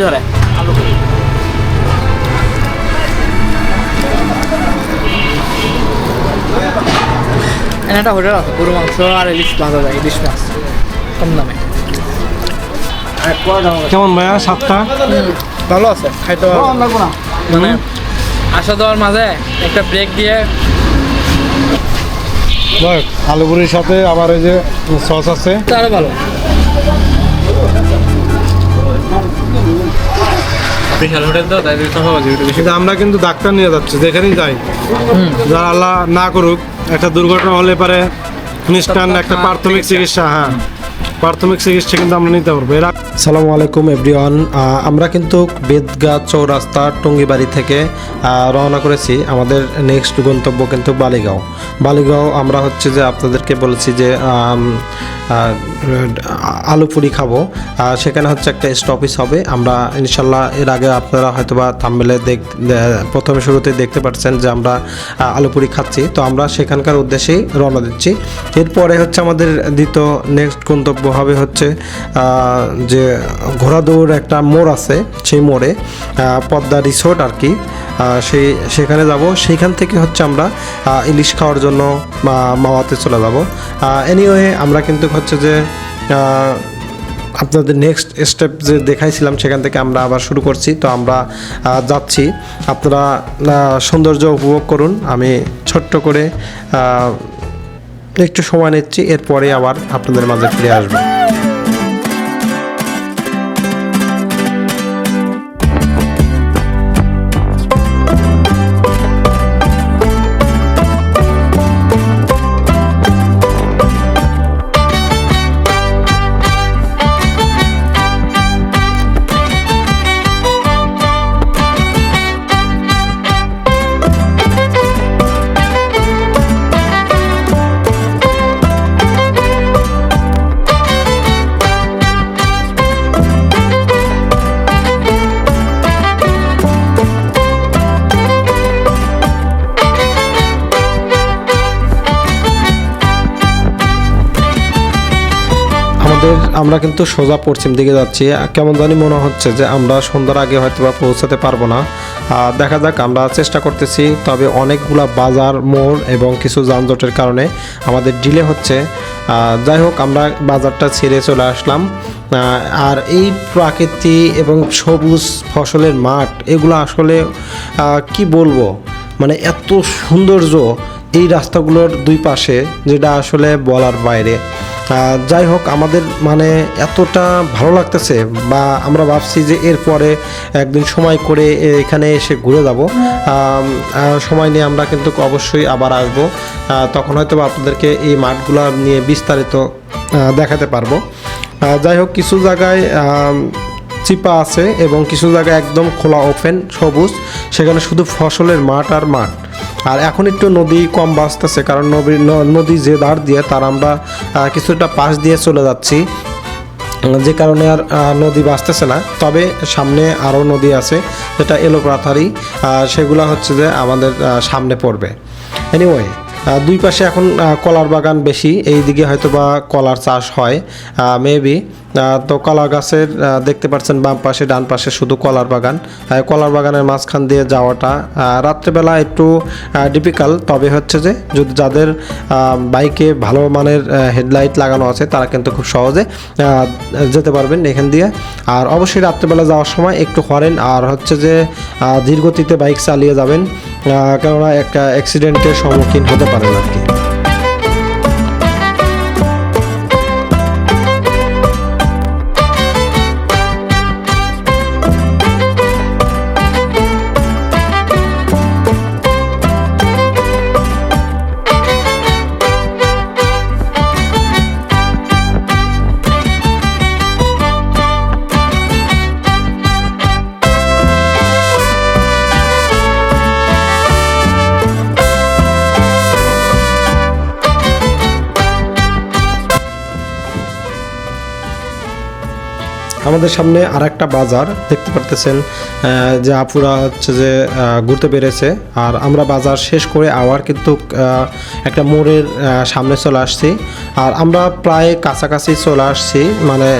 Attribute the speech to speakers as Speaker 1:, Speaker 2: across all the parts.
Speaker 1: ধরে একটা হোটেল আছে গরু মাংস আর ইলিশ ভাজা যায়, ইলিশ মাছ কম দামে।
Speaker 2: কেমন ভাইয়া সাতটা?
Speaker 1: ভালো আছে, খাইতে ভালো মানে আসা যাওয়ার মাঝে একটা ব্রেক দিয়ে
Speaker 2: আলু পুরির সাথে আবার এই যে সস আছে,
Speaker 1: আরো ভালো। বিশাল হোটেল তো তাই
Speaker 2: কিন্তু আমরা কিন্তু ডাক্তার নিয়ে যাচ্ছি যেখানেই যাই, যারা আল্লাহ না করুক একটা দুর্ঘটনা হলে পারে ইনস্ট্যান্ট একটা প্রাথমিক চিকিৎসা, হ্যাঁ প্রাথমিক চিকিৎসা কিন্তু আমরা নিতে পারবো। আসসালামু আলাইকুম এভরিওয়ান, আমরা কিন্তু বেদগাঁ চৌরাস্তা টঙ্গিবাড়ি থেকে রওনা করেছি। আমাদের নেক্সট গন্তব্য কিন্তু বালিগাঁও। আমরা হচ্ছে যে আপনাদেরকে বলেছি যে আলু পুরি খাবো, সেখানে হচ্ছে একটা স্টপেজ হবে। আমরা ইনশাল্লাহ এর আগে আপনারা হয়তোবা থাম্বনেলে প্রথমে শুরুতে দেখতে পাচ্ছেন যে আমরা আলু পুরি খাচ্ছি, তো আমরা সেখানকার উদ্দেশ্যেই রওনা দিচ্ছি। এরপরে হচ্ছে আমাদের দ্বিতীয় নেক্সট গন্তব্য হবে হচ্ছে যে ঘোড়াদৌড় একটা মোড় আছে, সেই মোড়ে পদ্মা রিসোর্ট আর কি, সেখানে যাব। সেইখান থেকে হচ্ছে আমরা ইলিশ খাওয়ার জন্য মাওয়াতে চলে যাব। এনিওয়ে আমরা কিন্তু হচ্ছে যে আপনাদের নেক্সট স্টেপ যে দেখাইছিলাম সেখান থেকে আমরা আবার শুরু করছি। তো আমরা যাচ্ছি, আপনারা সৌন্দর্য উপভোগ করুন। আমি ছোট্ট করে একটু সময় নিচ্ছি, এরপরে আবার আপনাদের মাঝে ফিরে আসবো। আমরা কিন্তু সোজা পশ্চিম দিকে যাচ্ছি। কেমন জানি মনে হচ্ছে যে আমরা সন্ধ্যার আগে হয়তো বা পৌঁছাতে পারবো না, দেখা যাক, আমরা চেষ্টা করতেছি। তবে অনেকগুলা বাজার মোড় এবং কিছু যানজটের কারণে আমাদের ডিলে হচ্ছে। যাই হোক, আমরা বাজারটা ছেড়ে চলে আসলাম। আর এই প্রাকৃতি এবং সবুজ ফসলের মাঠ, এগুলো আসলে কি বলবো, মানে এত সৌন্দর্য এই রাস্তাগুলোর দুই পাশে, যেটা আসলে বলার বাইরে। যাই হোক, আমাদের মানে এতটা ভালো লাগতেছে, বা আমরা ভাবছি যে এরপরে একদিন সময় করে এখানে এসে ঘুরে যাব। সময় নিয়ে আমরা কিন্তু অবশ্যই আবার আসব, তখন হয়তো আপনাদেরকে এই মাঠগুলো নিয়ে বিস্তারিত দেখাতে পারবো। যাই হোক, কিছু জায়গায় চিপা আছে এবং কিছু জায়গায় একদম খোলা ওপেন সবুজ, সেখানে শুধু ফসলের মাঠ আর মাঠ। আর এখন একটু নদী কম বাঁচতেছে, কারণ নদী যে ধার দিয়ে তার আমরা কিছুটা পাশ দিয়ে চলে যাচ্ছি, যে কারণে আর নদী বাঁচতেছে না। তবে সামনে আরও নদী আছে, যেটা এলোপাথারি, সেগুলো হচ্ছে যে আমাদের সামনে পড়বে। এনিওয়ে, দুই পাশে এখন কলার বাগান বেশি, এই দিকে হয়তো বা কলার চাষ হয় মেবি। তো কলা গাছের দেখতে পাচ্ছেন বাম পাশে ডান পাশে শুধু কলার বাগান। কলার বাগানের মাঝখান দিয়ে যাওয়াটা রাত্রেবেলা একটু ডিফিকাল্ট, তবে হচ্ছে যে যদি যাদের বাইকে ভালো মানের হেডলাইট লাগানো আছে তারা কিন্তু খুব সহজে যেতে পারবেন এখান দিয়ে। আর অবশ্যই রাত্রেবেলা যাওয়ার সময় একটু হরেন আর হচ্ছে যে ধীর গতিতে বাইক চালিয়ে যাবেন, কেননা একটা অ্যাক্সিডেন্টের সম্মুখীন হতে পারেন আর কি। আমাদের সামনে আর একটা বাজার দেখতে পারতেছেন যে আপুরা হচ্ছে যে ঘুরতে পেরেছে। আর আমরা বাজার শেষ করে আবার কিন্তু একটা মোড়ের সামনে চলে আসছি। আর আমরা প্রায় কাছাকাছি চলে আসছি, মানে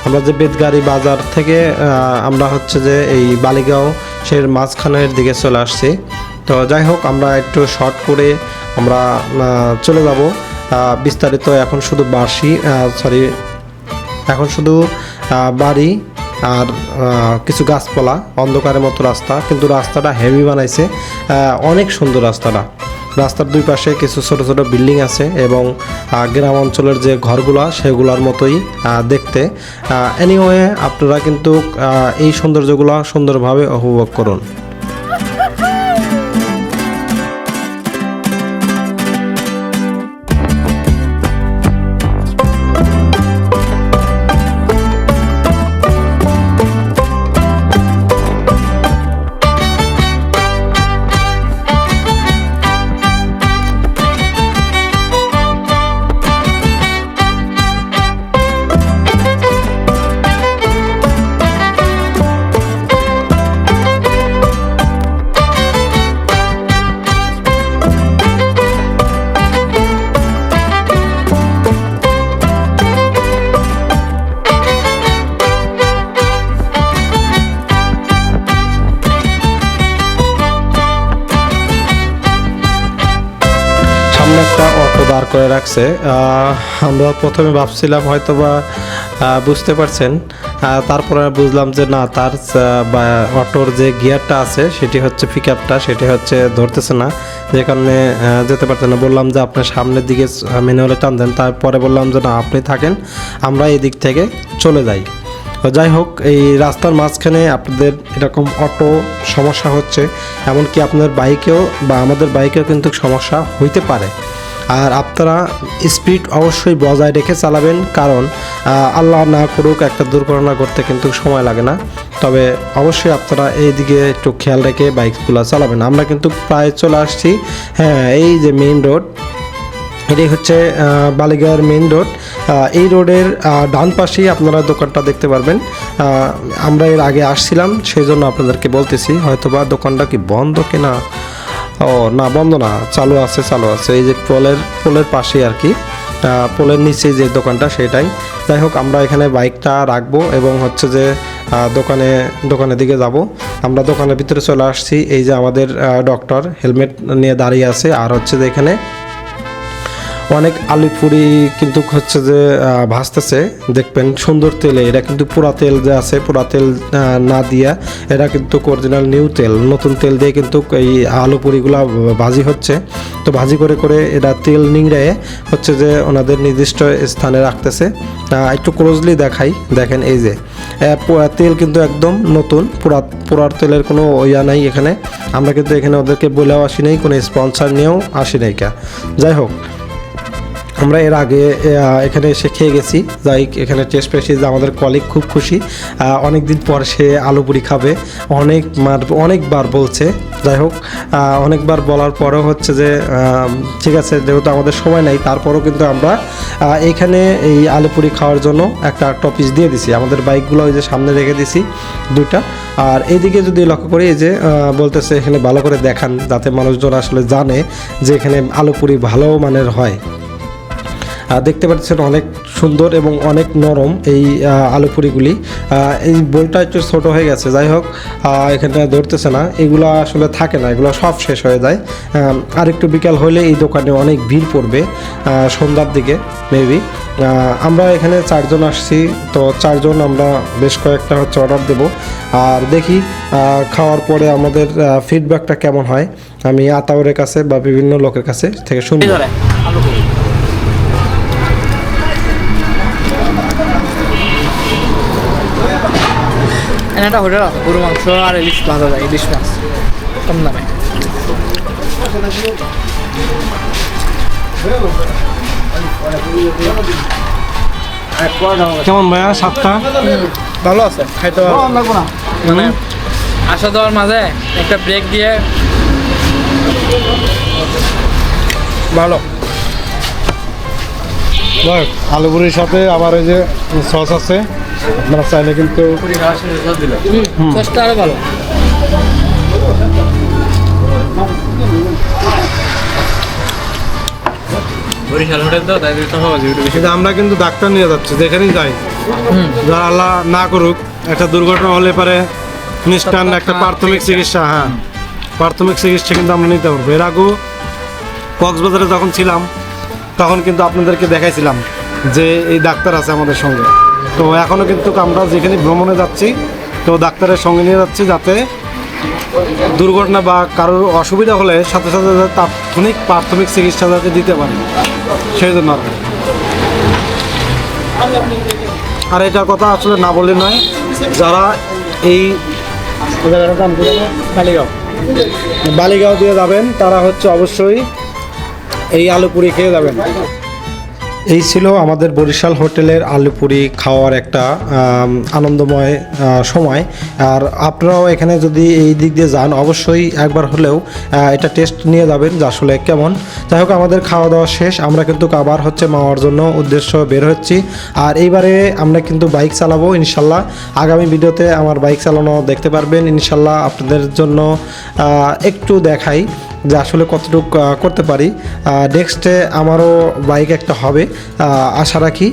Speaker 2: আমরা যে বেদগাড়ি বাজার থেকে আমরা হচ্ছে যে এই বালিগাঁও সের মাঝখানের দিকে চলে আসছি। তো যাই হোক, আমরা একটু শর্ট করে আমরা চলে যাব। বিস্তারিত এখন শুধু এখন শুধু বাড়ি আর কিছু গাছপালা, অন্ধকারের মতো রাস্তা, কিন্তু রাস্তাটা হেভি বানাইছে, অনেক সুন্দর রাস্তার দুই পাশে কিছু ছোট ছোট বিল্ডিং আছে এবং গ্রাম অঞ্চলের যে ঘরগুলা সেগুলোর মতোই দেখতে। এনিওয়ে আপনারা কিন্তু এই সৌন্দর্যগুলো সুন্দরভাবে উপভোগ করুন। একটা অটো দাঁড় করে রাখছে। আমরা প্রথমে ভাবছিলাম হয়তো বা বুঝতে পারছেন, তারপরে বুঝলাম যে না, তার অটোর যে গিয়ারটা আছে সেটি হচ্ছে পিকআপটা, সেটি হচ্ছে ধরতেছে না, যে কারণে যেতে পারতেন না। বললাম যে আপনার সামনের দিকে ম্যানুয়ালে টান দেন, তারপরে বললাম যে না, আপনি থাকেন, আমরা এই দিক থেকে চলে যাই। যাই হোক, এই রাস্তার মাঝখানে আপনাদের এরকম অটো সমস্যা হচ্ছে, এমনকি আপনার বাইকেও বা আমাদের বাইকেও কিন্তু সমস্যা হইতে পারে। আর আপনারা স্পিড অবশ্যই বজায় রেখে চালাবেন, কারণ আল্লাহ না করুক একটা দুর্ঘটনা ঘটতে কিন্তু সময় লাগে না। তবে অবশ্যই আপনারা এই দিকে একটু খেয়াল রেখে বাইকগুলো চালাবেন। আমরা কিন্তু প্রায় চলে আসছি। হ্যাঁ, এই যে মেইন রোড, এটাই হচ্ছে বালিগাঁওয়ের মেইন রোড। এই রোডের ডান পাশেই আপনারা দোকানটা দেখতে পারবেন। আমরা এর আগে আসছিলাম, সেই জন্য আপনাদেরকে বলতেছি, হয়তো বা দোকানটা কি বন্ধ কিনা। ও না, বন্ধ না, চালু আছে। এই যে পোলের পাশেই আর কি, পোলের নিচে যে দোকানটা সেটাই। যাই হোক, আমরা এখানে বাইকটা রাখবো এবং হচ্ছে যে দোকানের দিকে যাব। আমরা দোকানের ভিতরে চলে আসছি। এই যে আমাদের ডক্টর হেলমেট নিয়ে দাঁড়িয়ে আছে। আর হচ্ছে যে এখানে অনেক আলুপুরি কিন্তু হচ্ছে যে ভাজতেছে, দেখবেন সুন্দর তেলে। এটা কিন্তু পুরা তেল যে আছে, পুরা তেল না দিয়া এটা কিন্তু অরিজিনাল নিউ তেল, নতুন তেল দিয়ে কিন্তু এই আলুপুরিগুলা ভাজি হচ্ছে। তো ভাজি করে করে এটা তেল নিংড়ে হচ্ছে যে ওনাদের নির্দিষ্ট স্থানে রাখতেছে। একটু ক্লোজলি দেখাই, দেখেন এই যে তেল কিন্তু একদম নতুন, পুরার তেলের কোনো ইয়া নাই এখানে। আমরা কিন্তু এখানে ওদেরকে বলেও আসি নাই, কোনো স্পন্সর নিয়েও আসি নাই। যাই হোক, আমরা এর আগে এখানে এসে খেয়ে গেছি। যাই, এখানে টেস্ট পেয়েছি যে আমাদের কলিগ খুব খুশি, অনেক দিন পর সে আলুপুরি খাবে, অনেকবার বলছে। যাই হোক, অনেকবার বলার পরেও হচ্ছে যে ঠিক আছে, যেহেতু আমাদের সময় নাই, তারপরেও কিন্তু আমরা এইখানে এই আলুপুরি খাওয়ার জন্য একটা টপিস দিয়ে দিছি। আমাদের বাইকগুলো ওই যে সামনে রেখে দিছি দুইটা। আর এইদিকে যদি লক্ষ্য করি, এই যে বলতেছে এখানে ভালো করে দেখান, যাতে মানুষজন আসলে জানে যে এখানে আলুপুরি ভালো মানের হয়। দেখতে পাচ্ছেন অনেক সুন্দর এবং অনেক নরম এই আলুপুরিগুলি। এই বোলটা একটু ছোট হয়ে গেছে। যাই হোক, এখানে ধরতেছে না, এগুলো আসলে থাকে না, এগুলো সব শেষ হয়ে যায়। আর একটু বিকাল হলে এই দোকানে অনেক ভিড় পড়বে, সন্ধ্যার দিকে মেবি। আমরা এখানে 4 জন আসছি, তো 4 জন আমরা বেশ কয়েকটা হচ্ছে অর্ডার দেব। আর দেখি খাওয়ার পরে আমাদের ফিডব্যাকটা কেমন হয়, আমি আতাউরের কাছে বা বিভিন্ন লোকের কাছে থেকে শুনি।
Speaker 1: একটা হোটেল আছে, গরু মাংস আর ইলিশ ভাজা যায়, ইলিশ মাছ কম দামে।
Speaker 2: কেমন ভাইয়া স্বাদটা?
Speaker 1: ভালো আছে, খাইতে লাগবো না, মানে আসা যাওয়ার মাঝে একটা ব্রেক দিয়ে ভালো।
Speaker 3: আলুপুরির সাথে আবার এই যে সস আছে,
Speaker 2: আপনারা চাইলে কিন্তু
Speaker 1: সস্তা আরো ভালো। বরিশাল হোটেল তো তাই তো হবে একটু বেশি।
Speaker 2: কিন্তু আমরা কিন্তু ডাক্তার নিয়ে যাচ্ছি যেখানেই যাই, যারা আল্লাহ না করুক একটা দুর্ঘটনা হলে পারে নিষ্টান একটা প্রাথমিক চিকিৎসা, হ্যাঁ প্রাথমিক চিকিৎসা কিন্তু আমরা নিতে পারবো। এর আগেও কক্সবাজারে যখন ছিলাম তখন কিন্তু আপনাদেরকে দেখাইছিলাম যে এই ডাক্তার আছে আমাদের সঙ্গে। তো এখনও কিন্তু আমরা যেখানে ভ্রমণে যাচ্ছি তো ডাক্তারের সঙ্গে নিয়ে যাচ্ছি, যাতে দুর্ঘটনা বা কারোর অসুবিধা হলে সাথে সাথে তাৎক্ষণিক প্রাথমিক চিকিৎসা যাতে দিতে পারে সেই জন্য। আর এটার কথা আসলে না বললে নয়, যারা এই বালিগাঁও দিয়ে যাবেন তারা হচ্ছে অবশ্যই এই আলুপুরি খেয়ে যাবেন। এই ছিল আমাদের বরিশাল হোটেলের আলুপুরি খাওয়ার একটা আনন্দময় সময়। আর আপনারাও এখানে যদি এই দিক দিয়ে যান অবশ্যই একবার হলেও এটা টেস্ট নিয়ে যাবেন যে আসলে কেমন। যাই হোক, আমাদের খাওয়া দাওয়া শেষ, আমরা কিন্তু আবার হচ্ছে মাওয়ার জন্য উদ্দেশ্য বের হচ্ছি। আর এইবারে আমরা কিন্তু বাইক চালাবো ইনশাল্লাহ। আগামী ভিডিওতে আমার বাইক চালানো দেখতে পারবেন ইনশাল্লাহ। আপনাদের জন্য একটু দেখাই যে আসলে কতটুকু করতে পারি। নেক্সটে আমারও বাইক একটা হবে আশা রাখি।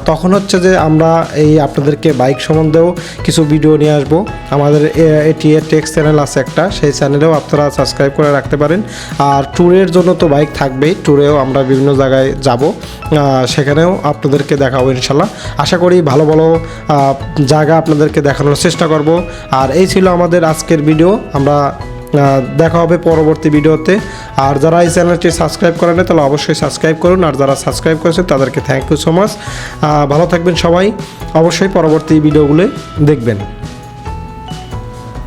Speaker 2: তখন হচ্ছে যে আমরা এই আপনাদেরকে বাইক সম্বন্ধেও কিছু ভিডিও নিয়ে আসবো। আমাদের এটিএ টেক্স চ্যানেল আছে একটা, সেই চ্যানেলেও আপনারা সাবস্ক্রাইব করে রাখতে পারেন। আর ট্যুরের জন্য তো বাইক থাকবেই, ট্যুরেও আমরা বিভিন্ন জায়গায় যাব, সেখানেও আপনাদেরকে দেখাবো ইনশাল্লাহ। আশা করি ভালো ভালো জায়গা আপনাদেরকে দেখানোর চেষ্টা করব। আর এই ছিল আমাদের আজকের ভিডিও, আমরা দেখা হবে পরবর্তী ভিডিওতে। আর যারা এই চ্যানেলটি সাবস্ক্রাইব করেন তাহলে অবশ্যই সাবস্ক্রাইব করুন, আর যারা সাবস্ক্রাইব করেছেন তাদেরকে থ্যাংক ইউ সো মাচ। ভালো থাকবেন সবাই, অবশ্যই পরবর্তী ভিডিওগুলো দেখবেন।